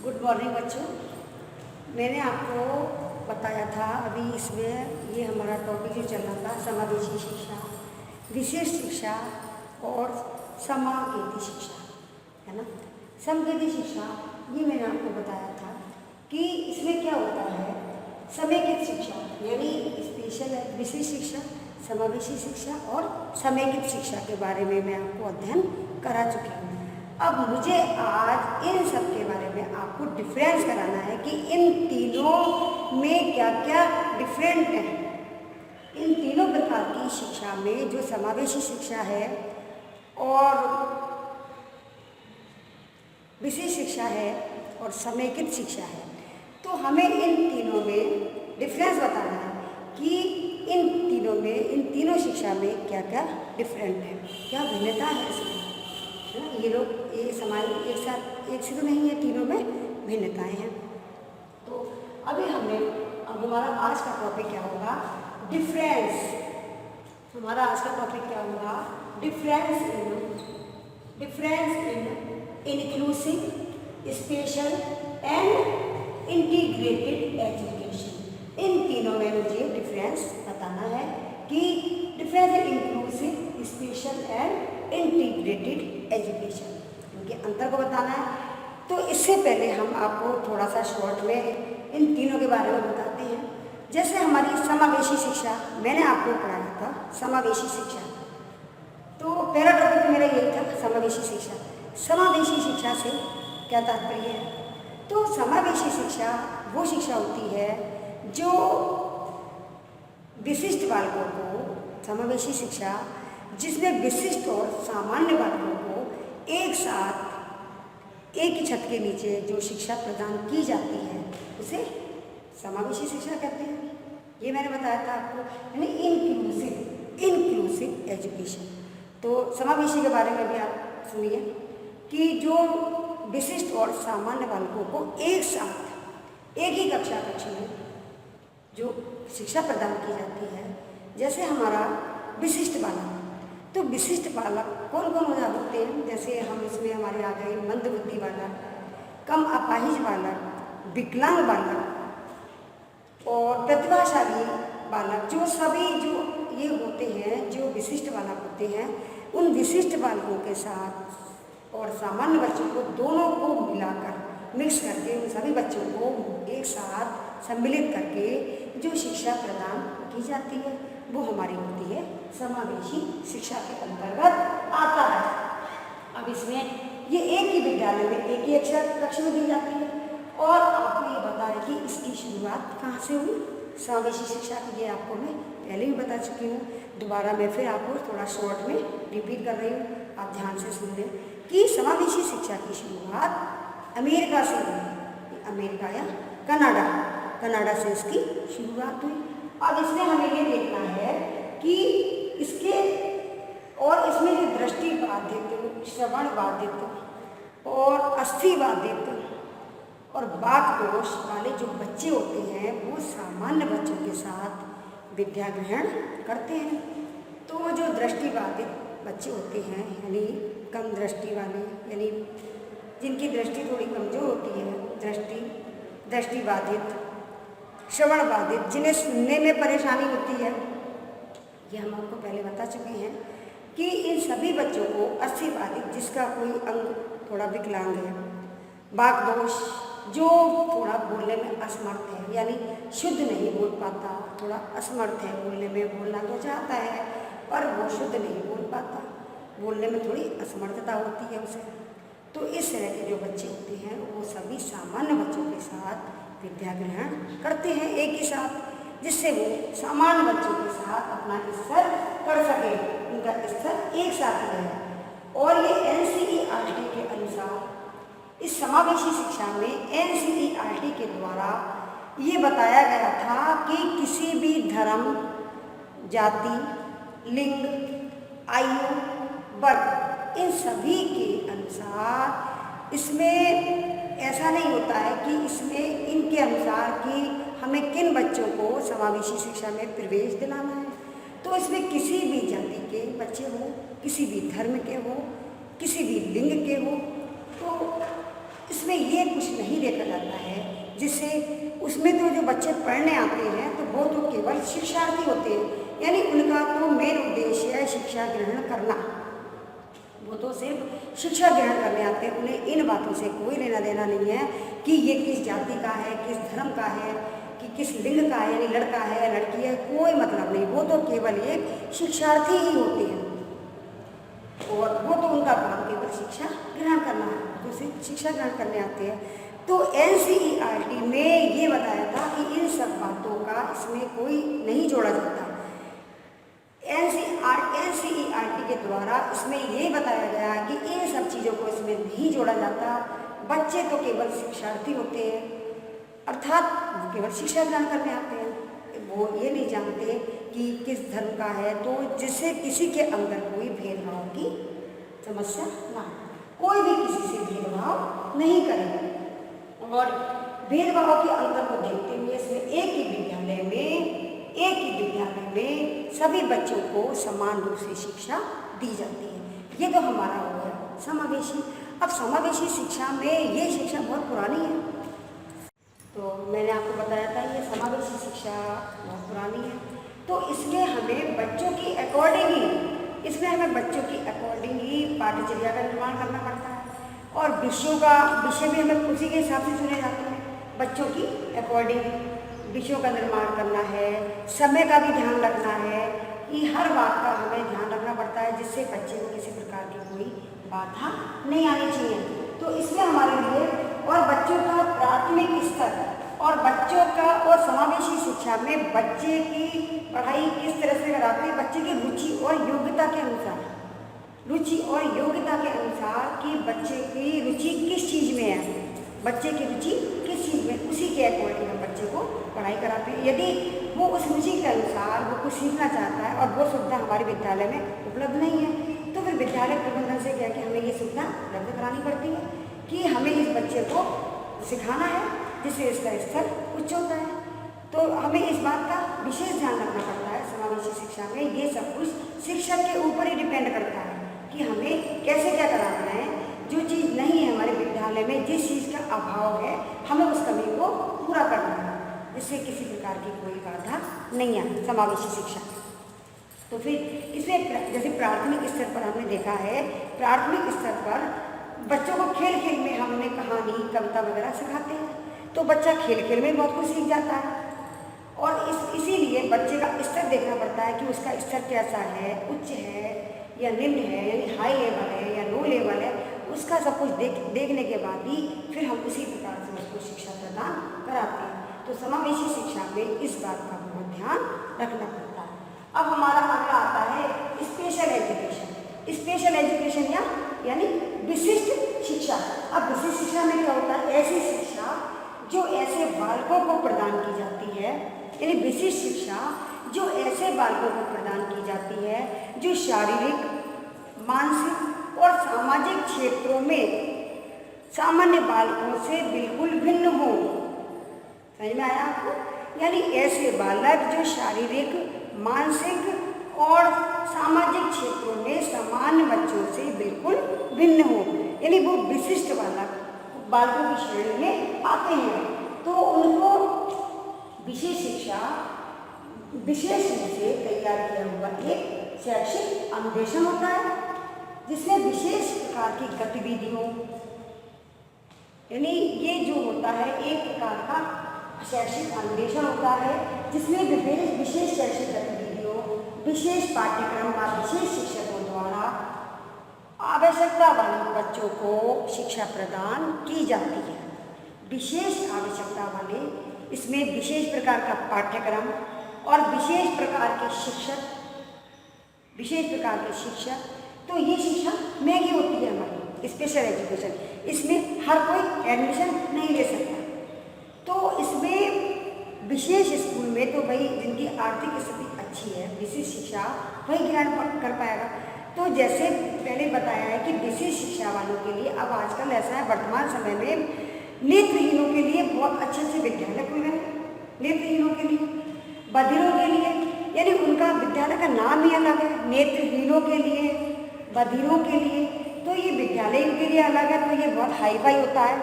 Good morning बच्चों। मैंने आपको बताया था अभी इसमें ये हमारा टॉपिक जो चल रहा था समावेशी शिक्षा, विशेष शिक्षा और समावेशी शिक्षा, है ना। समवेती शिक्षा ये मैंने आपको बताया था कि इसमें क्या होता है, समेकित शिक्षा यानी स्पेशल विशेष शिक्षा, समावेशी शिक्षा और समेकित शिक्षा के बारे में मैं आपको अध्ययन करा चुकी हूँ। अब मुझे आज इन सब के बारे में आपको डिफरेंस कराना है कि इन तीनों में क्या क्या डिफरेंट है। इन तीनों प्रकार की शिक्षा में जो समावेशी शिक्षा है और विशेष शिक्षा है और समेकित शिक्षा है, तो हमें इन तीनों में डिफरेंस बताना है कि इन तीनों शिक्षा में क्या क्या डिफरेंट है, क्या भिन्नता है इसमें, है ना। ये लोग ये समान एक साथ एक से तो नहीं है, तीनों में भिन्नताएं हैं। तो अभी अब हमारा आज का टॉपिक क्या होगा, डिफरेंस। हमारा आज का टॉपिक क्या होगा, difference in inclusive, special and integrated education. इन तीनों में मुझे डिफरेंस बताना है कि difference in inclusive, special and integrated education, इनके अंतर को बताना है। तो इससे पहले हम आपको थोड़ा सा शॉर्ट में इन तीनों के बारे में बताते हैं। जैसे हमारी समावेशी शिक्षा, मैंने आपको पढ़ाया था समावेशी शिक्षा, तो पहला टॉपिक मेरा यही था समावेशी शिक्षा। समावेशी शिक्षा से क्या तात्पर्य है, तो समावेशी शिक्षा वो शिक्षा होती है जो विशिष्ट बालकों को, समावेशी शिक्षा जिसमें विशिष्ट और सामान्य बालकों को एक साथ एक ही छत के नीचे जो शिक्षा प्रदान की जाती है उसे समावेशी शिक्षा कहते हैं। ये मैंने बताया था आपको, यानी इंक्लूसिव एजुकेशन। तो समावेशी के बारे में भी आप सुनिए कि जो विशिष्ट और सामान्य बालकों को एक साथ एक ही कक्षा में जो शिक्षा प्रदान की जाती है। जैसे हमारा विशिष्ट बालक, तो विशिष्ट बालक कौन कौन हो जाते हैं, जैसे हम इसमें हमारे आ गए मंदबुद्धि बालक, कम अपाहिज बालक, विकलांग बालक और प्रतिभाशाली बालक। जो सभी जो ये होते हैं, जो विशिष्ट बालक होते हैं, उन विशिष्ट बालकों के साथ और सामान्य बच्चों को दोनों को मिलाकर मिक्स करके उन सभी बच्चों को एक साथ सम्मिलित करके जो शिक्षा प्रदान की जाती है वो हमारी होती है समावेशी शिक्षा के अंतर्गत आता है। अब इसमें ये एक ही विद्यालय में एक ही कक्षा में दी जाती है। और आपको ये बताया कि इसकी शुरुआत कहाँ से हुई, समावेशी शिक्षा की, ये आपको मैं पहले भी बता चुकी हूँ। दोबारा मैं फिर आपको थोड़ा शॉर्ट में रिपीट कर रही हूँ, आप ध्यान से सुन लें कि समावेशी शिक्षा की शुरुआत अमेरिका से हुई। अमेरिका या कनाडा से इसकी शुरुआत हुई। अब इसमें हमें ये देखना है कि इसके और इसमें जो दृष्टि बाधित, श्रवण बाधित और अस्थि बाधित और वाक दोष वाले जो बच्चे होते हैं वो सामान्य बच्चों के साथ विद्या ग्रहण करते हैं। तो जो दृष्टि बाधित बच्चे होते हैं, यानी कम दृष्टि वाले, यानी जिनकी दृष्टि थोड़ी कमजोर होती है, दृष्टि बाधित, श्रवण बाधित, जिन्हें सुनने में परेशानी होती है, ये हम आपको पहले बता चुके हैं कि इन सभी बच्चों को अस्थि बाधित, जिसका कोई अंग थोड़ा विकलांग है, वाक दोष, जो थोड़ा बोलने में असमर्थ है, यानी शुद्ध नहीं बोल पाता, थोड़ा असमर्थ है बोलने में, बोलना तो चाहता है पर वो शुद्ध नहीं बोल पाता, बोलने में थोड़ी असमर्थता होती है उसे। तो इस तरह के जो बच्चे होते हैं वो सभी सामान्य बच्चों के साथ विद्या ग्रहण करते हैं एक ही साथ, जिससे वो सामान्य बच्चों के साथ अपना स्तर पढ़ सके, उनका स्तर एक साथ रहे। और ये NCERT के अनुसार इस समावेशी शिक्षा में NCERT के द्वारा ये बताया गया था कि किसी भी धर्म, जाति, लिंग, आयु, वर्ग, इन सभी के अनुसार इसमें ऐसा नहीं होता है कि इसमें इनके अनुसार कि हमें किन बच्चों को समावेशी शिक्षा में प्रवेश दिलाना है। तो इसमें किसी भी जाति के बच्चे हो, किसी भी धर्म के हो, किसी भी लिंग के हो, तो इसमें ये कुछ नहीं देखा जाता है जिससे उसमें तो जो बच्चे पढ़ने आते हैं तो वो तो केवल शिक्षार्थी होते हैं, यानी उनका तो मेन उद्देश्य है शिक्षा ग्रहण करना। वो तो सिर्फ शिक्षा ग्रहण करने आते हैं, उन्हें इन बातों से कोई लेना देना नहीं है कि ये किस जाति का है, किस धर्म का है, कि किस लिंग का है, यानी लड़का है या लड़की है, कोई मतलब नहीं। वो तो केवल एक शिक्षार्थी ही होते हैं और वो तो उनका काम केवल शिक्षा ग्रहण करना है, तो सिर्फ शिक्षा ग्रहण करने आते हैं। तो NCERT में ये बताया था कि इन सब बातों का इसमें कोई नहीं जोड़ा जाता। NCERT के द्वारा इसमें ये बताया गया कि इन सब चीज़ों को इसमें नहीं जोड़ा जाता। बच्चे तो केवल शिक्षार्थी होते हैं, अर्थात वो केवल शिक्षा ग्रहण करने आते हैं। वो ये नहीं जानते कि किस धर्म का है, तो जिससे किसी के अंदर कोई भेदभाव की समस्या ना हो, कोई भी किसी से भेदभाव नहीं करेगा। और भेदभाव के अंतर को देखते हुए इसमें एक ही विद्यालय में सभी बच्चों को समान रूप से शिक्षा दी जाती है। ये तो हमारा हो गया समावेशी। अब समावेशी शिक्षा में ये शिक्षा बहुत पुरानी है, तो मैंने आपको बताया था ये समावेशी शिक्षा बहुत पुरानी है। तो इसमें हमें बच्चों की अकॉर्डिंग ही पाठ्यचर्या का निर्माण करना पड़ता है और विषय भी हमें उसी के हिसाब से चुने जाते हैं। बच्चों की अकॉर्डिंग विषयों का निर्माण करना है, समय का भी ध्यान रखना है कि हर बात का हमें ध्यान रखना पड़ता है जिससे बच्चे को किसी प्रकार की कोई बाधा नहीं आनी चाहिए। तो इसमें हमारे लिए और बच्चों का प्राथमिक स्तर और समावेशी शिक्षा में बच्चे की पढ़ाई किस तरह से कराते हैं, बच्चे की रुचि और योग्यता के अनुसार कि बच्चे की रुचि किस चीज़ में है, बच्चे की रुचि किस चीज़ में, उसी के अकॉर्डिंग हम बच्चे को पढ़ाई कराते हैं। यदि वो उस रुचि के अनुसार वो कुछ सीखना चाहता है और वो सुविधा हमारे विद्यालय में उपलब्ध नहीं है, तो फिर विद्यालय प्रबंधन से क्या कि हमें ये सुविधा उपलब्ध करानी पड़ती है कि हमें इस बच्चे को सिखाना है जिससे इसका स्तर उच्च होता है। तो हमें इस बात का विशेष ध्यान रखना पड़ता है। समावेशी शिक्षा में ये सब कुछ शिक्षक के ऊपर ही डिपेंड करता है कि हमें कैसे क्या कराना है। जो चीज़ नहीं है हमारे विद्यालय में, जिस चीज़ का अभाव है, हमें उस कमी को पूरा करना है जिससे किसी प्रकार की कोई बाधा नहीं आए। समावेशी शिक्षा तो फिर इसमें जैसे प्राथमिक स्तर पर हमने देखा है, प्राथमिक स्तर पर बच्चों को खेल खेल में हमने कहानी, कविता वगैरह सिखाते हैं, तो बच्चा खेल खेल में बहुत कुछ सीख जाता है। और इसीलिए बच्चे का स्तर देखना पड़ता है कि उसका स्तर कैसा है, उच्च है या निम्न है, यानी हाई लेवल है या लो लेवल है। उसका सब कुछ देखने के बाद ही फिर हम उसी प्रकार से उसको शिक्षा प्रदान कराते हैं। तो समावेशी शिक्षा में इस बात का बहुत ध्यान रखना पड़ता है। अब हमारा अगला आता है स्पेशल एजुकेशन यानी विशिष्ट शिक्षा। अब विशिष्ट शिक्षा में क्या होता है, ऐसी शिक्षा जो ऐसे बालकों को प्रदान की जाती है, यानी विशिष्ट शिक्षा जो ऐसे बालकों को प्रदान की जाती है जो शारीरिक, मानसिक और सामाजिक क्षेत्रों में सामान्य बालकों से बिल्कुल भिन्न हो। समझ में आया आपको? यानी ऐसे बालक जो शारीरिक, मानसिक और सामाजिक क्षेत्रों में सामान्य बच्चों से बिल्कुल भिन्न हो, यानी वो विशिष्ट बालकों की श्रेणी में आते हैं। तो उनको विशेष शिक्षा विशेष रूप से तैयार किया हुआ एक शैक्षिक अनुदेशन होता है जिसमें विशेष प्रकार की गतिविधियों, यानी ये जो होता है एक प्रकार का शैक्षिक अनुदेशन होता है जिसमें विशेष शैक्षिक गतिविधियों, विशेष पाठ्यक्रम व विशेष शिक्षकों द्वारा आवश्यकता वाले बच्चों को शिक्षा प्रदान की जाती है। विशेष आवश्यकता वाले, इसमें विशेष प्रकार का पाठ्यक्रम और विशेष प्रकार के शिक्षक, तो ये शिक्षा महंगी होती है हमारी स्पेशल एजुकेशन, इसमें हर कोई एडमिशन नहीं ले सकता। तो इसमें विशेष स्कूल में तो भाई जिनकी आर्थिक स्थिति अच्छी है, विशेष शिक्षा वही ग्रहण कर पाएगा। तो जैसे पहले बताया है कि विशेष शिक्षा वालों के लिए अब आजकल ऐसा है, वर्तमान समय में नेत्रहीनों के लिए बहुत अच्छे अच्छे विद्यालय खुल गए हैं। नेत्रहीनों के लिए, बधिरों के लिए, यानी उनका विद्यालय का नाम ही अलग है, नेत्रहीनों के लिए, बधिरों के लिए, तो ये विद्यालय इनके लिए अलग है। तो ये बहुत हाई फाई होता है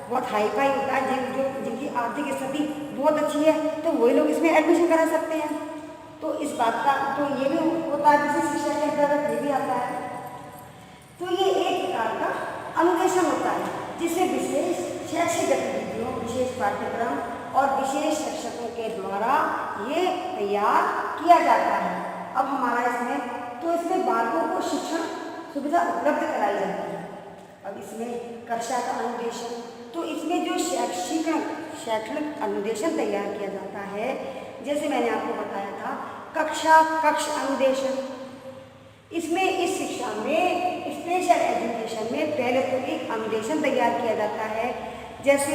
बहुत हाई फाई होता है, जिनकी आर्थिक स्थिति बहुत अच्छी है तो वही लोग इसमें एडमिशन करा सकते हैं। तो इस बात का तो ये भी होता है, विशेष शिक्षा के अंतर्गत ये भी आता है। तो ये एक प्रकार का अनुदेशन होता है जिसे विशेष शैक्षिक गतिविधियों, विशेष पाठ्यक्रम और विशेष शिक्षकों के द्वारा ये तैयार किया जाता है। अब हमारा इसमें बालकों को शिक्षण सुविधा उपलब्ध कराई जाती है। अब इसमें कक्षा का अनुदेशन, तो इसमें जो शैक्षणिक अनुदेशन तैयार किया जाता है, जैसे मैंने आपको बताया था कक्ष अनुदेशन, इसमें इस शिक्षा में स्पेशल एजुकेशन में पहले तो एक अनुदेशन तैयार किया जाता है। जैसे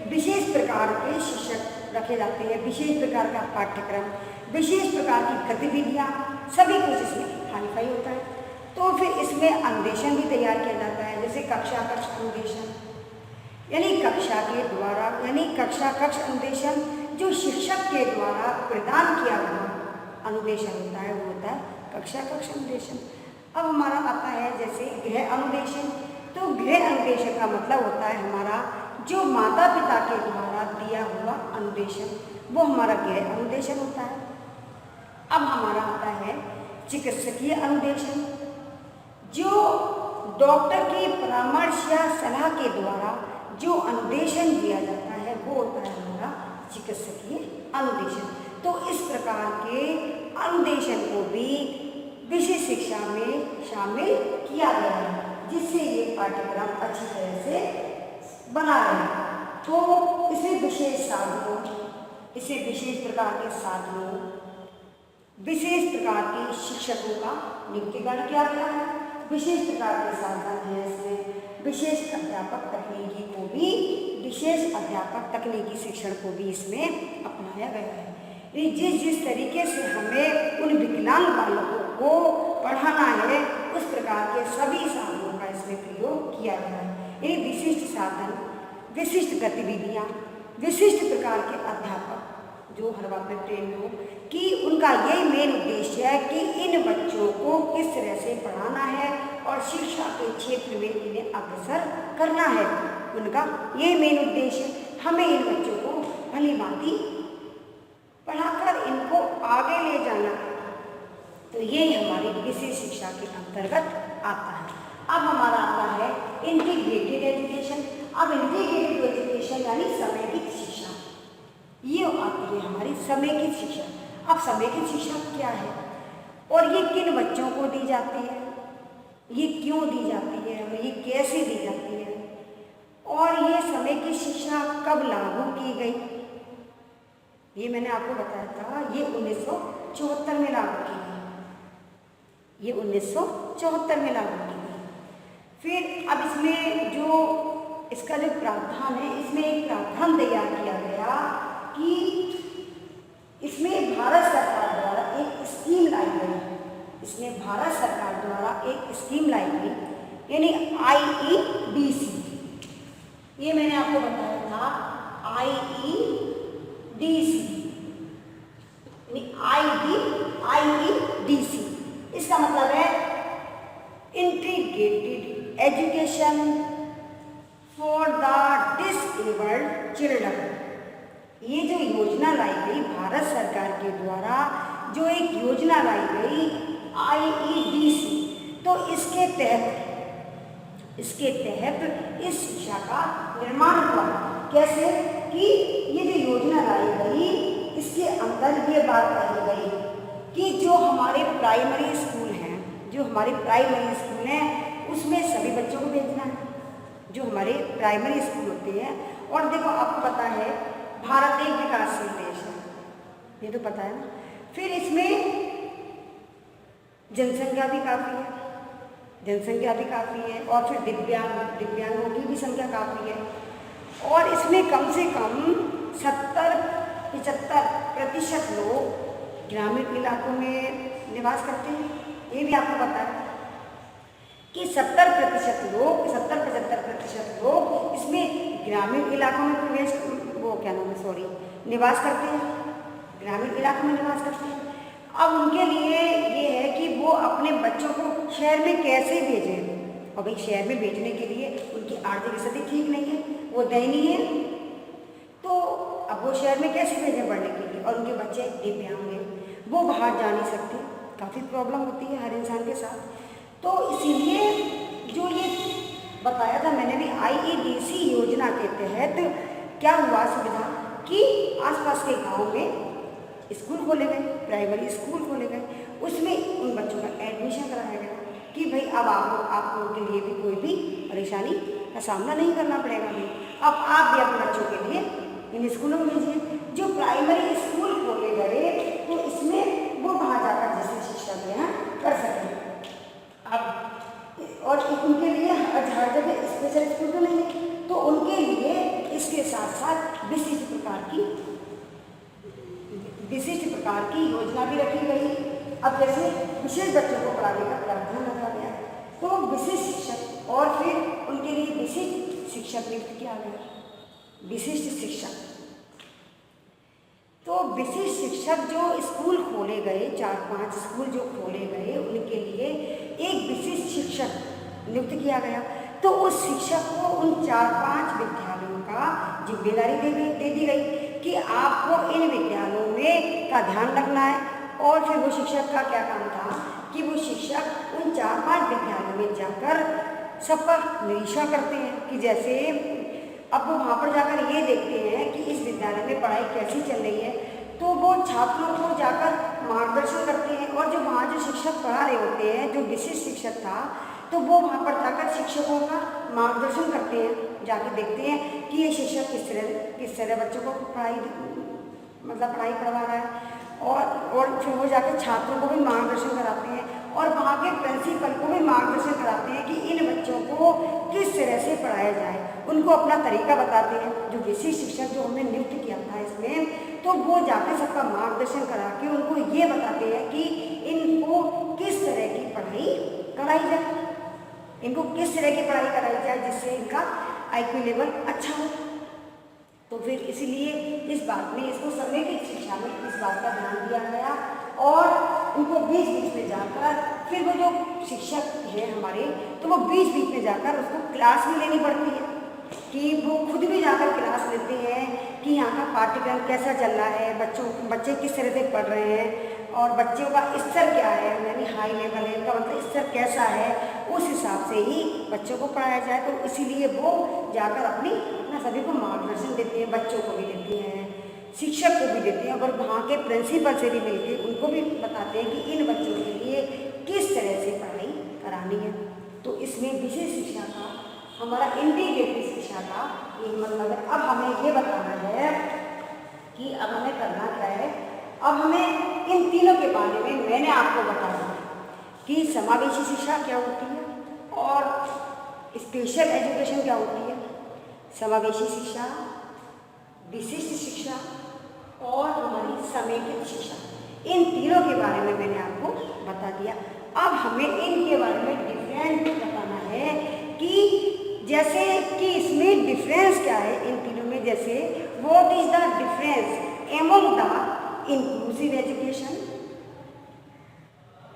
विशेष प्रकार के शिक्षक रखे जाते हैं, विशेष प्रकार का पाठ्यक्रम, विशेष प्रकार की गतिविधियाँ, सभी कुछ इसमें हाईफाई होता है। तो फिर इसमें अनुदेशन भी तैयार किया जाता है, जैसे कक्ष अनुदेशन यानी कक्षा कक्ष अनुदेशन जो शिक्षक के द्वारा प्रदान किया हुआ अनुदेशन होता है, वो होता है कक्षा कक्ष अनुदेशन। अब हमारा आता है जैसे गृह अनुदेशन, तो गृह अनुदेशन का मतलब होता है हमारा जो माता पिता के द्वारा दिया हुआ अनुदेशन, वो हमारा गृह अनुदेशन होता है। अब हमारा आता है चिकित्सकीय अनुदेशन, जो डॉक्टर की परामर्श या सलाह के द्वारा जो अनुदेशन दिया जाता है वो होता है हमारा चिकित्सकीय अनुदेशन। तो इस प्रकार के अनुदेशन को भी विशेष शिक्षा में शामिल किया गया है, जिससे ये पाठ्यक्रम अच्छी तरह से बना रहे। तो इसे विशेष साधनों, इसे विशेष प्रकार के साधनों, विशेष प्रकार के शिक्षकों का नियुक्तिकरण किया गया है। विशेष प्रकार के साधन है इसमें विशेष अध्यापक तकनीकी शिक्षण को भी इसमें अपनाया गया है। जिस तरीके से हमें उन विकलांग बालकों को पढ़ाना है उस प्रकार के सभी साधनों का इसमें प्रयोग किया गया है। ये विशिष्ट साधन, विशिष्ट गतिविधियाँ, विशिष्ट प्रकार के अध्यापक जो हर बात में ट्रेन हो कि उनका यही मेन उद्देश्य है कि इन बच्चों को किस तरह से पढ़ाना है और शिक्षा के क्षेत्र में इन्हें अग्रसर करना है। उनका ये मेन उद्देश्य, हमें इन बच्चों को भली भांति पढ़ाकर इनको आगे ले जाना है। तो ये हमारी विशेष शिक्षा के अंतर्गत आता है। अब हमारा आता है इंटीग्रेटेड एजुकेशन। अब इंटीग्रेटेड एजुकेशन यानी समेकित शिक्षा, ये आती है हमारी समेकित शिक्षा। अब समेकित शिक्षा क्या है और ये किन बच्चों को दी जाती है, ये क्यों दी जाती है और ये कैसे दी जाती है, और ये समेकित शिक्षा कब लागू की गई, ये मैंने आपको बताया था। ये 1974 में लागू की गई, ये 1974 में लागू की गई। फिर अब इसमें जो इसका जो प्रावधान है, इसमें एक प्रावधान तैयार किया गया कि इसमें भारत सरकार द्वारा एक स्कीम लाई गई। इसमें भारत सरकार द्वारा एक स्कीम लाई गई यानी IEDC। ये मैंने आपको बताया था IEDC, IEDC इसका मतलब है integrated education for the disabled children. ये जो योजना लाई गई भारत सरकार के द्वारा, जो एक योजना लाई गई IEDC, तो इसके तहत इस शिक्षा का निर्माण हुआ। कैसे कि ये जो योजना लाई गई इसके अंदर ये बात कही गई कि जो हमारे प्राइमरी स्कूल हैं, उसमें सभी बच्चों को भेजना है, जो हमारे प्राइमरी स्कूल होते हैं। और देखो आपको पता है भारत एक विकासशील देश है, ये तो पता है ना। फिर इसमें जनसंख्या भी काफ़ी है और फिर दिव्यांगों की भी संख्या काफ़ी है। और इसमें कम से कम 70-75% लोग ग्रामीण इलाकों में निवास करते हैं। ये भी आपको पता है कि 70-75% लोग इसमें ग्रामीण इलाकों में निवास करते हैं, ग्रामीण इलाकों में निवास करते हैं। अब उनके लिए ये है कि वो अपने बच्चों को शहर में कैसे भेजें, और भाई शहर में भेजने के लिए उनकी आर्थिक स्थिति ठीक नहीं है, वो दयनीय है। तो अब वो शहर में कैसे भेजें पढ़ने के लिए, और उनके बच्चे दिव्यांग हैं, वो बाहर जा नहीं सकते, काफ़ी प्रॉब्लम होती है हर इंसान के साथ। तो इसीलिए जो ये बताया था मैंने भी, IEDC योजना के तहत क्या हुआ सुविधा कि आसपास के गांव में स्कूल खोले गए, प्राइमरी स्कूल खोले गए, उसमें उन बच्चों का एडमिशन कराया गया कि भाई अब आप लोगों के लिए भी कोई भी परेशानी का सामना नहीं करना पड़ेगा। भाई अब आप भी अपने बच्चों के लिए इन स्कूलों में भेजिए। जो प्राइमरी स्कूल खोले गए तो इसमें वो वहाँ जाकर जैसे शिक्षा ग्रहण कर सकें। अब और उनके लिए हर जगह स्पेशल स्कूल तो नहीं है, तो उनके लिए इसके साथ साथ विशिष्ट प्रकार की योजना भी रखी गई। अब जैसे विशेष बच्चों को पढ़ाने का प्रावधान रखा गया, तो विशिष्ट शिक्षक और फिर उनके लिए विशिष्ट शिक्षक नियुक्त किया गया। विशिष्ट शिक्षक, तो विशिष्ट शिक्षक जो स्कूल खोले गए, 4-5 स्कूल जो खोले गए, उनके लिए एक विशिष्ट शिक्षक नियुक्त किया गया। तो उस शिक्षक को उन 4-5 विद्यालयों का जिम्मेदारी दे दी गई कि आपको इन विद्यालयों में का ध्यान रखना है। और फिर वो शिक्षक का क्या काम था कि वो शिक्षक उन 4-5 विद्यालयों में जाकर सबका निरीक्षण करते हैं कि जैसे अब वो वहाँ पर जाकर ये देखते हैं कि इस विद्यालय में पढ़ाई कैसी चल रही है, तो वो छात्रों को जाकर मार्गदर्शन करते हैं। और जो वहाँ जो शिक्षक पढ़ा रहे होते हैं, जो विशिष्ट शिक्षक था, तो वो वहाँ पर जाकर शिक्षकों का मार्गदर्शन करते हैं, जाके देखते हैं कि ये शिक्षक किस तरह बच्चों को पढ़ाई करवा रहा है। और फिर वो जाकर छात्रों को भी मार्गदर्शन कराते हैं और वहाँ के प्रिंसिपल को भी मार्गदर्शन कराते हैं कि इन बच्चों को किस तरह से पढ़ाया जाए, उनको अपना तरीका बताते हैं। जो विशिष्ट शिक्षक जो हमने नियुक्त किया था इसमें, तो वो जाके सबका मार्गदर्शन करा के उनको ये बताते हैं कि इनको किस तरह की पढ़ाई कराई जाए, इनको किस तरह की पढ़ाई कराई जाए जिससे इनका IQ लेवल अच्छा हो। तो फिर इसीलिए इस बात में, इसको समेकित शिक्षा में इस बात का ध्यान दिया गया। और उनको बीच बीच में जाकर, फिर वो जो शिक्षक है हमारे, तो वो बीच बीच में जाकर उसको क्लास भी लेनी पड़ती है कि वो खुद भी जाकर क्लास लेते हैं कि यहाँ का पाठ्यक्रम कैसा चल रहा है, बच्चे किस तरह से पढ़ रहे हैं और बच्चों का स्तर क्या है, यानी हाई लेवल है, इनका मतलब स्तर कैसा है, उस हिसाब से ही बच्चों को पढ़ाया जाए। तो इसीलिए वो जाकर अपना सभी को मार्गदर्शन देते हैं, बच्चों को भी देते हैं, शिक्षक को भी देते हैं, और वहाँ के प्रिंसिपल से भी मिलकर उनको भी बताते हैं कि इन बच्चों के लिए किस तरह से पढ़ाई करानी है। तो इसमें विशेष शिक्षा का, हमारा इंटीग्रेटेड शिक्षा का ये मतलब है। अब हमें ये बताना है कि अब हमें करना क्या है। अब हमें इन तीनों के बारे में मैंने आपको बताया कि समावेशी शिक्षा क्या होती है और स्पेशल एजुकेशन क्या होती है। समावेशी शिक्षा, विशिष्ट शिक्षा और हमारी समेकित शिक्षा, इन तीनों के बारे में मैंने आपको बता दिया। अब हमें इनके बारे में डिफरेंस बताना है कि जैसे कि इसमें डिफरेंस क्या है इन तीनों में। जैसे what is the difference among the inclusive education,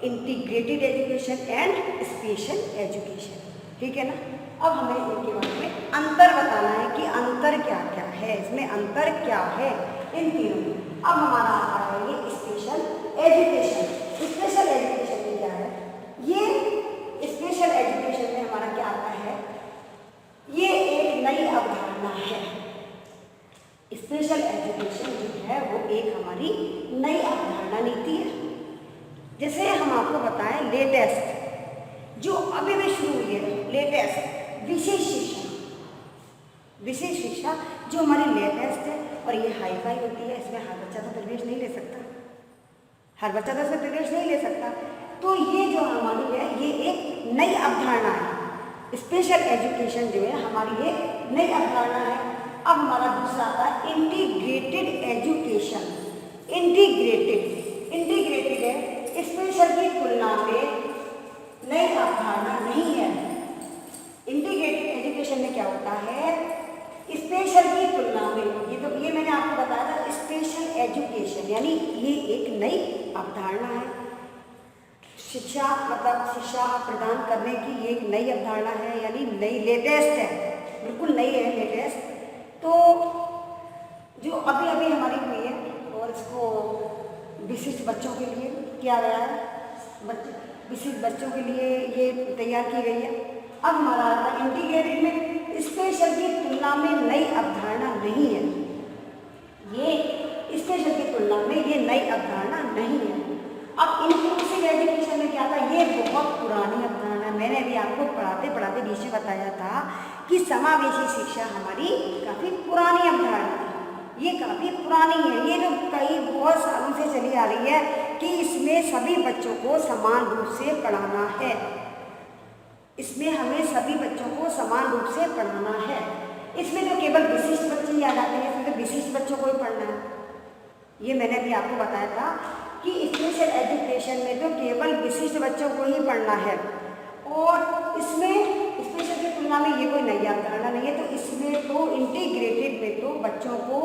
integrated education and special education, ठीक है ना। अब हमें इनके बारे में अंतर बताना है कि अंतर क्या क्या है, इसमें अंतर क्या है इन तीनों में। अब हमारा आता है ये स्पेशल एजुकेशन। स्पेशल एजुकेशन में क्या है, ये स्पेशल एजुकेशन में हमारा क्या आता है, ये एक नई अवधारणा है। स्पेशल एजुकेशन जो है वो एक हमारी नई अवधारणा नीति है। जैसे हम आपको बताएं, लेटेस्ट जो अभी भी शुरू हुई है, लेटेस्ट विशेष शिक्षा, विशेष शिक्षा जो हमारी लेटेस्ट है और ये हाईफाई होती है, इसमें हर बच्चा तो प्रवेश नहीं ले सकता, हर बच्चा तो इसमें प्रवेश नहीं ले सकता। तो ये जो हमारी है ये एक नई अवधारणा है। स्पेशल एजुकेशन जो है हमारी एक नई अवधारणा है। अब हमारा दूसरा आता है इंटीग्रेटेड एजुकेशन। इंटीग्रेटेड है, स्पेशल की तुलना में नई अवधारणा नहीं है। इंटीग्रेटेड एजुकेशन में क्या होता है, स्पेशल की तुलना में, ये मैंने आपको बताया था, स्पेशल एजुकेशन यानी ये एक नई अवधारणा है। शिक्षा मतलब शिक्षा प्रदान करने की ये एक नई अवधारणा है, यानी नई, लेटेस्ट है, बिल्कुल नई है, लेटेस्ट। तो जो अभी अभी हमारी हुई है और इसको विशिष्ट बच्चों के लिए किया गया है, विशिष्ट बच्चों के लिए ये तैयार की गई है। अब हमारा इंटीग्रेटेड में स्पेशल की तुलना में नई अवधारणा नहीं है, ये स्पेशल की तुलना में ये नई अवधारणा नहीं है। अब इंक्लूसिव एजुकेशन में क्या था, ये बहुत पुरानी अवधारणा। मैंने अभी आपको पढ़ाते पढ़ाते बीच में बताया था कि समावेशी शिक्षा हमारी काफ़ी पुरानी अवधारणा है, ये काफ़ी पुरानी है। ये जो कई बहुत सालों से चली आ रही है कि इसमें सभी बच्चों को समान रूप से पढ़ाना है, इसमें हमें सभी बच्चों को समान रूप से पढ़ाना है। इसमें तो केवल विशिष्ट बच्चे ही आ जाते हैं, इसमें तो विशिष्ट बच्चों को ही पढ़ना है। ये मैंने भी आपको बताया था कि स्पेशल एजुकेशन में तो केवल विशिष्ट बच्चों को ही पढ़ना है और इसमें स्पेशल की तुलना में ये कोई नई अवधारणा नहीं है। तो इसमें तो इंटीग्रेटेड में तो बच्चों को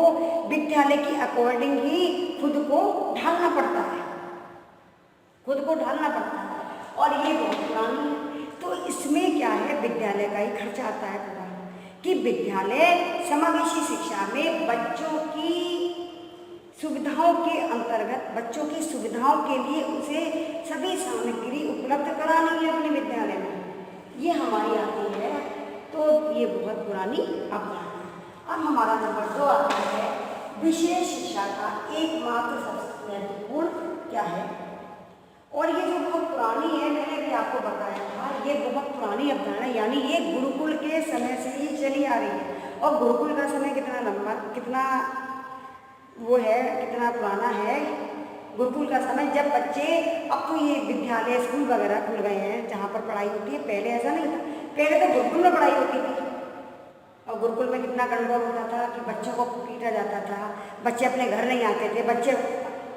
विद्यालय की अकॉर्डिंग ही खुद को ढालना पड़ता है, खुद को ढालना पड़ता है और ये बहुत पुरानी है। तो इसमें क्या है, विद्यालय का ही खर्चा आता है पूरा, कि विद्यालय समावेशी शिक्षा में बच्चों की सुविधाओं के अंतर्गत बच्चों की सुविधाओं के लिए उसे सभी सामग्री उपलब्ध करानी है अपने विद्यालय में, ये हमारी आती है। तो ये बहुत पुरानी अवधारणा है। अब हमारा नंबर 2 आता है विशेष शिक्षा का एकमात्र सबसे महत्वपूर्ण क्या है। और ये जो बहुत पुरानी है, मैंने भी आपको बताया था, ये बहुत पुरानी अवधारणा, यानी ये गुरुकुल के समय से ही चली आ रही है। और गुरुकुल का समय कितना लंबा, कितना वो है, कितना पुराना है गुरुकुल का समय, जब बच्चे, अब तो ये विद्यालय स्कूल वगैरह खुल गए हैं जहाँ पर पढ़ाई होती है, पहले ऐसा नहीं था। पहले तो गुरुकुल में पढ़ाई होती थी और गुरुकुल में कितना गंडगोल होता था कि बच्चों को पीटा जाता था, बच्चे अपने घर नहीं आते थे, बच्चे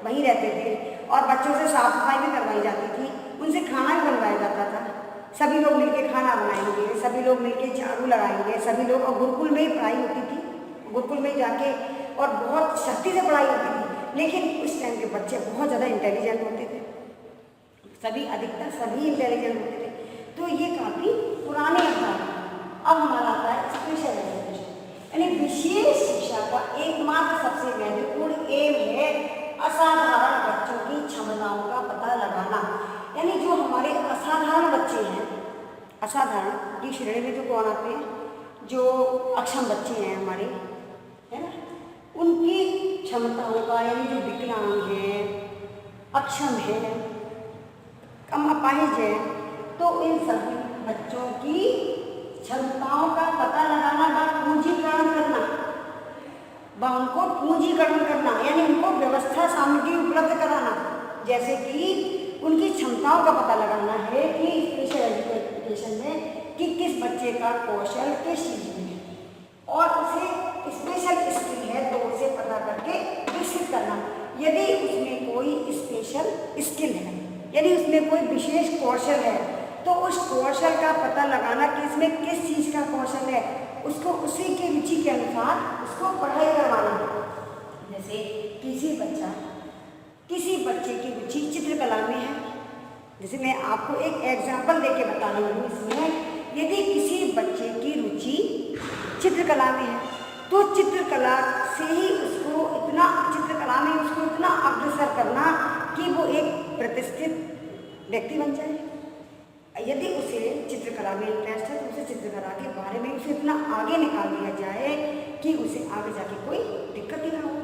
वहीं रहते थे और बच्चों से साफ सफाई भी करवाई जाती थी, उनसे खाना भी बनवाया जाता था, सभी लोग मिलके खाना बनाएंगे, सभी लोग मिलके झाड़ू लगाएंगे, सभी लोग, और गुरुकुल में ही पढ़ाई होती थी, गुरुकुल में जाके, और बहुत सख्ती से पढ़ाई होती थी। लेकिन उस टाइम के बच्चे बहुत ज़्यादा इंटेलिजेंट होते थे, सभी, अधिकतर सभी इंटेलिजेंट होते थे। तो ये काफ़ी पुराने अवधारणा। अब हमारा आता है स्पेशल एजुकेशन, यानी विशेष शिक्षा का एकमात्र सबसे महत्वपूर्ण एम है असाधारण बच्चों की क्षमताओं का पता लगाना। यानी जो हमारे असाधारण बच्चे हैं, असाधारण की श्रेणी में जो कौन आते हैं, जो अक्षम बच्चे हैं हमारे, है ना, उनकी क्षमताओं का, यानी जो विकलांग हैं, अक्षम है, कम अपाहिज है, तो इन सभी बच्चों की क्षमताओं का पता लगाना व पूंजीकरण करना, व उनको पूंजीकरण करना, यानी उनको व्यवस्था सामग्री उपलब्ध कराना, जैसे कि उनकी क्षमताओं का पता लगाना है कि स्पेशल एजुकेशन में कि किस बच्चे का कौशल किस चीज़ में है और उसे स्पेशल स्किल है तो उसे पता करके विकसित करना। यदि उसमें कोई स्पेशल स्किल है, यदि उसमें कोई विशेष कौशल है, तो उस कौशल का पता लगाना कि इसमें किस चीज़ का कौशल है, उसको उसी की रुचि के अनुसार उसको पढ़ाई करवाना। जैसे किसी बच्चे की रुचि चित्रकला में है, जैसे मैं आपको एक एग्जाम्पल देके बता रही हूँ, इसमें यदि किसी बच्चे की रुचि चित्रकला में है तो चित्रकला से ही उसको इतना, चित्रकला में उसको इतना अग्रसर करना कि वो एक प्रतिष्ठित व्यक्ति बन जाए। यदि उसे चित्रकला में इंटरेस्ट है तो उसे चित्रकला के बारे में उसे इतना आगे निकाल दिया जाए कि उसे आगे जाके कोई दिक्कत ही ना हो।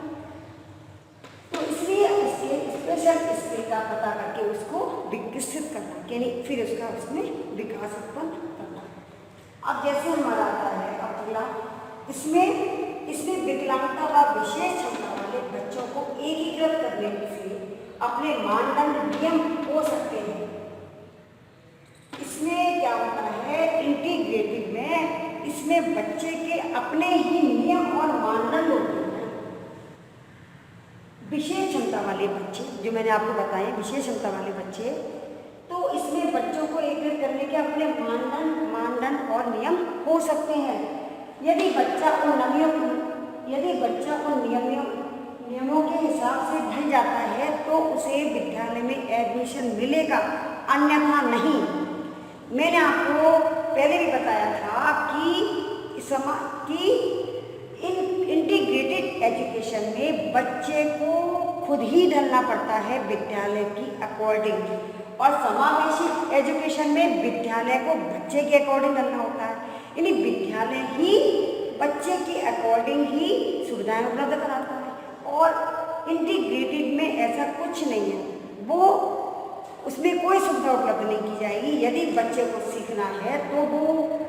तो इसलिए इसके स्पेशल स्किल का पता करके उसको विकसित करना, यानी फिर उसका उसमें विकास उत्पन्न करना। अब जैसे हमारा आता है अगला, इसमें विकलांगता व विशेष क्षमता वाले बच्चों को एकीकृत करने से अपने मानदंड नियम हो सकते हैं। इसमें क्या होता है, इंटीग्रेटिव में इसमें बच्चे के अपने ही नियम और मानदंड होते हैं। विशेष क्षमता वाले बच्चे, जो मैंने आपको बताए विशेष क्षमता वाले बच्चे, तो इसमें बच्चों को एकीकृत करने के अपने मानदंड और नियम हो सकते हैं। यदि बच्चा उन नियमों के हिसाब से ढल जाता है तो उसे विद्यालय में एडमिशन मिलेगा, अन्यथा नहीं। मैंने आपको पहले भी बताया था कि इन इंटीग्रेटेड एजुकेशन में बच्चे को खुद ही ढलना पड़ता है विद्यालय की अकॉर्डिंग, और समावेशी एजुकेशन में विद्यालय को बच्चे के अकॉर्डिंग ढलना होता है। यानी विद्यालय ही बच्चे के अकॉर्डिंग ही सुविधाएं उपलब्ध कराता है, और इंटीग्रेटेड में ऐसा कुछ नहीं है, वो उसमें कोई सुविधा उपलब्ध नहीं की जाएगी। यदि बच्चे को सीखना है तो वो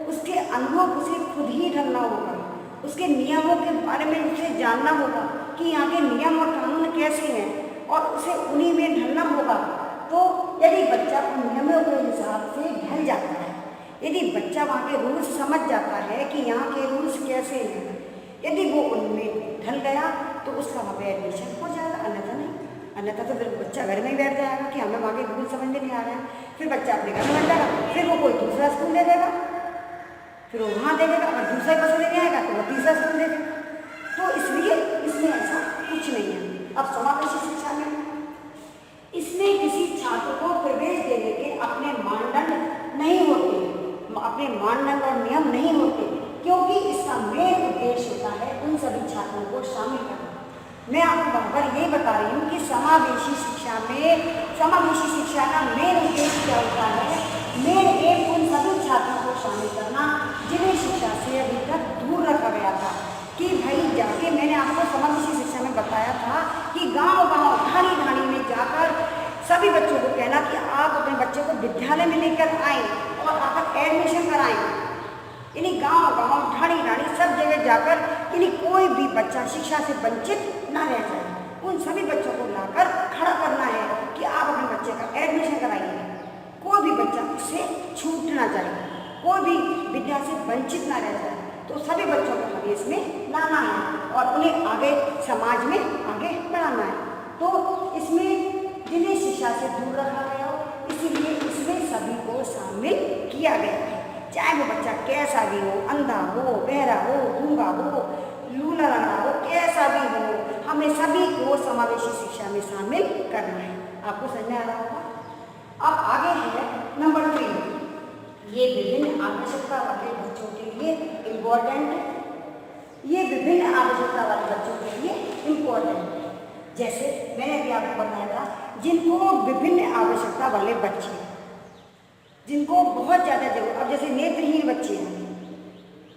उसके अनुभव उसे खुद ही ढलना होगा, उसके नियमों के बारे में उसे जानना होगा कि यहाँ के नियम और कानून कैसे हैं, और उसे उन्हीं में ढलना होगा। तो यदि बच्चा उन नियमों के हिसाब से ढल जाता है, यदि बच्चा वहाँ के रूल्स समझ जाता है कि यहाँ के रूल्स कैसे हैं, यदि वो उनमें ढल गया तो उसका वहाँ पे एडमिशन हो जाएगा, अन्यथा नहीं। अन्यथा तो फिर बच्चा घर में ही बैठ जाएगा कि हमें वहाँ के रूल समझ में नहीं आ रहे हैं, फिर बच्चा अपने घर में बैठ जाएगा, फिर वो कोई दूसरा स्कूल दे देगा, फिर वो वहाँ देखेगा, और दूसरा पसंद नहीं आएगा तो वो तीसरा स्कूल देगा। तो इसलिए इसमें ऐसा कुछ नहीं है। अब समावेशी शिक्षा में इसमें किसी छात्र को प्रवेश देने के अपने मानदंड नहीं होते, अपने मानदंड और नियम नहीं होते, क्योंकि इसका मेन उद्देश्य होता है उन सभी छात्रों को शामिल करना। मैं आपको बराबर ये बता रही हूँ कि समावेशी शिक्षा में समावेशी शिक्षा का मेन उद्देश्य क्या होता है, मेन एम उन सभी छात्रों को शामिल करना जिन्हें शिक्षा से अभी तक दूर रखा गया था। कि भाई जाके मैंने आपको समावेशी शिक्षा में बताया था कि गांव-गांव, ढाणी-ढाणी में जाकर सभी बच्चों को कहना कि आप अपने बच्चे को विद्यालय में लेकर आएँ और आकर एडमिशन कराएँ। यानी गांव-गांव, ढाणी-ढाणी सब जगह जाकर यानी कोई भी बच्चा शिक्षा से वंचित ना रह जाए, उन सभी बच्चों को लाकर खड़ा करना है कि आप अपने बच्चे का एडमिशन कराइए। कोई भी बच्चा उससे छूट ना जाए, कोई भी विद्या से वंचित ना रह जाए। तो सभी बच्चों को हमें इसमें लाना है और उन्हें आगे समाज में आगे बढ़ाना है। तो इसमें जिन्हें शिक्षा से दूर रखा गया हो, इसीलिए इसमें सभी को शामिल किया गया है। चाहे वो बच्चा कैसा भी हो, अंधा हो, बहरा हो, गूंगा हो, लूला लंगड़ा हो, कैसा भी हो, हमें सभी को समावेशी शिक्षा में शामिल करना है। आपको समझ में आ रहा होगा। अब आगे है नंबर 3, ये विभिन्न आवश्यकता वाले बच्चों के लिए इम्पोर्टेंट है। ये विभिन्न आवश्यकता वाले बच्चों के लिए इम्पोर्टेंट है। जैसे मैंने अभी आपको बताया था, जिनको विभिन्न आवश्यकता वाले बच्चे, जिनको बहुत ज़्यादा जरूरत, अब जैसे नेत्रहीन बच्चे हैं,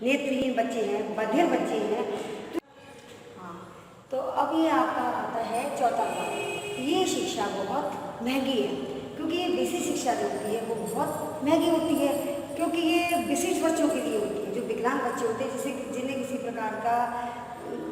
नेत्रहीन बच्चे हैं, बधिर बच्चे हैं, तो अब ये आपका आता है चौथा भाग। ये शिक्षा बहुत महंगी है, क्योंकि ये बेसिक शिक्षा जो होती है वो बहुत महंगी होती है, क्योंकि ये विशेष बच्चों के लिए होती है, जो विकलांग बच्चे होते हैं, जिन्हें किसी प्रकार का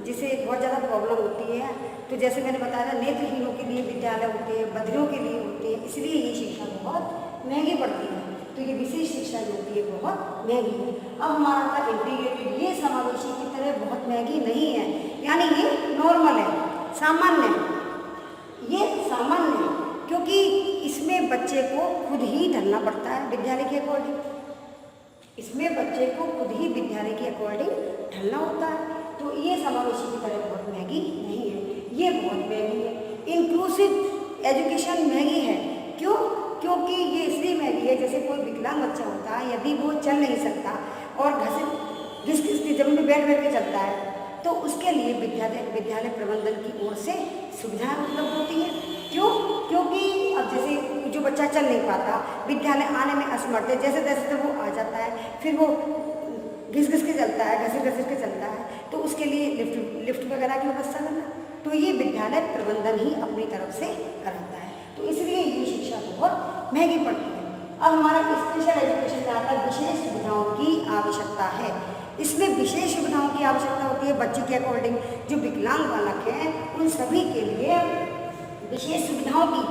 जिसे बहुत ज़्यादा प्रॉब्लम होती है। तो जैसे मैंने बताया था, नेत्रहीनों के लिए विद्यालय होते हैं, बधिरों के लिए होते हैं, इसलिए ये शिक्षा बहुत महंगी पड़ती है। तो ये विशेष शिक्षा जो होती है बहुत महंगी है। अब हमारा था इंटीग्रेटेड, ये समावेशी की तरह बहुत महंगी नहीं है, यानी ये नॉर्मल है, सामान्य है। ये सामान्य है क्योंकि इसमें बच्चे को खुद ही ढलना पड़ता है विद्यालय के अकॉर्डिंग। इसमें बच्चे को खुद ही विद्यालय के अकॉर्डिंग ढलना होता है। तो ये समावेशी की तरह बहुत महंगी नहीं है, ये बहुत महंगी है। इंक्लूसिव एजुकेशन महंगी है, क्यों? क्योंकि ये इसलिए महंगी है, जैसे कोई विकलांग बच्चा होता है, यदि वो चल नहीं सकता और घिस के जमीन में बैठ के चलता है, तो उसके लिए विद्यालय प्रबंधन की ओर से सुविधाएं उपलब्ध होती हैं। क्यों? क्योंकि अब जैसे जो बच्चा चल नहीं पाता, विद्यालय आने में असमर्थ है, जैसे तैसे वो आ जाता है, फिर वो घिस के चलता है, घसीट के चलता है, तो उसके लिए लिफ्ट वगैरह की व्यवस्था करना, तो ये विद्यालय प्रबंधन ही अपनी तरफ से कराता है। तो इसलिए ये शिक्षा बहुत महंगी पड़ती है। अब हमारा स्पेशल एजुकेशन में आता है विशेष सुविधाओं की आवश्यकता है। इसमें विशेष सुविधाओं की आवश्यकता होती है बच्चे के अकॉर्डिंग। जो विकलांग बालक हैं उन सभी के लिए विशेष सुविधाओं की,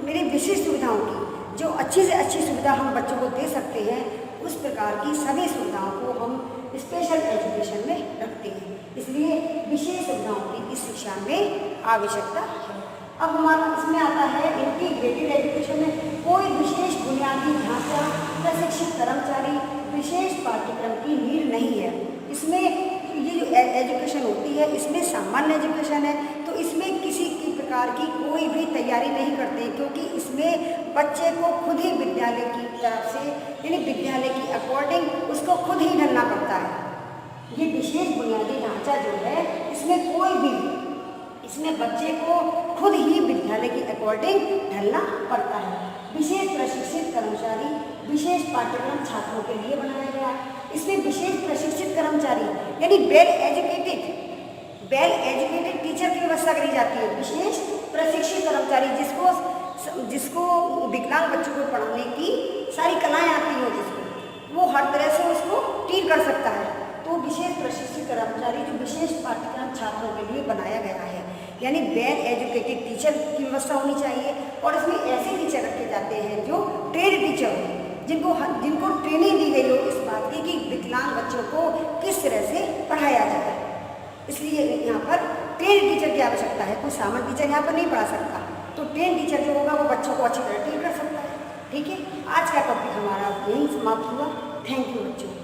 मेरी विशेष सुविधाओं की, जो अच्छी से अच्छी सुविधा हम बच्चों को दे सकते हैं, उस प्रकार की सभी सुविधाओं को हम स्पेशल एजुकेशन में रखते हैं। इसलिए विशेष सुविधाओं की इस शिक्षा में आवश्यकता है। अब हमारा इसमें आता है इंटीग्रेटेड एजुकेशन में कोई विशेष बुनियादी ढांचा, प्रशिक्षित कर्मचारी, विशेष पाठ्यक्रम की नीड नहीं है। इसमें ये जो एजुकेशन होती है, इसमें सामान्य एजुकेशन है, तो इसमें किसी की प्रकार की कोई भी तैयारी नहीं करते, क्योंकि इसमें बच्चे को खुद ही विद्यालय की तरफ से, यानी विद्यालय की अकॉर्डिंग उसको खुद ही ढलना पड़ता है। ये विशेष बुनियादी ढांचा जो है, इसमें इसमें कोई भी, इसमें बच्चे को खुद ही विद्यालय के अकॉर्डिंग ढलना पड़ता है। विशेष प्रशिक्षित कर्मचारी विशेष पाठ्यक्रम छात्रों के लिए बनाया गया। इसमें विशेष प्रशिक्षित कर्मचारी यानी वेल एजुकेटेड टीचर की व्यवस्था करी जाती है। विशेष प्रशिक्षित कर्मचारी जिसको विकलांग बच्चों को पढ़ाने की सारी कलाएं आती हो, जिसको वो हर तरह से उसको ट्रीट कर सकता है, तो विशेष प्रशिक्षित कर्मचारी जो विशेष पाठ्यक्रम छात्रों के लिए बनाया गया है, यानी वेल एजुकेटेड टीचर की व्यवस्था होनी चाहिए। और इसमें ऐसे टीचर रखे जाते हैं जो ट्रेड टीचर हो, जिनको ट्रेनिंग दी गई हो इस बात की कि विकलांग बच्चों को किस तरह से पढ़ाया जाए। इसलिए यहाँ पर ट्रेन टीचर की आवश्यकता है। कोई सामान्य टीचर यहाँ पर नहीं पढ़ा सकता, तो ट्रेन टीचर जो होगा वो बच्चों को अच्छी तरह ट्रीट कर सकता है। ठीक है, आज का टॉपिक हमारा यहीं समाप्त हुआ। थैंक यू बच्चों।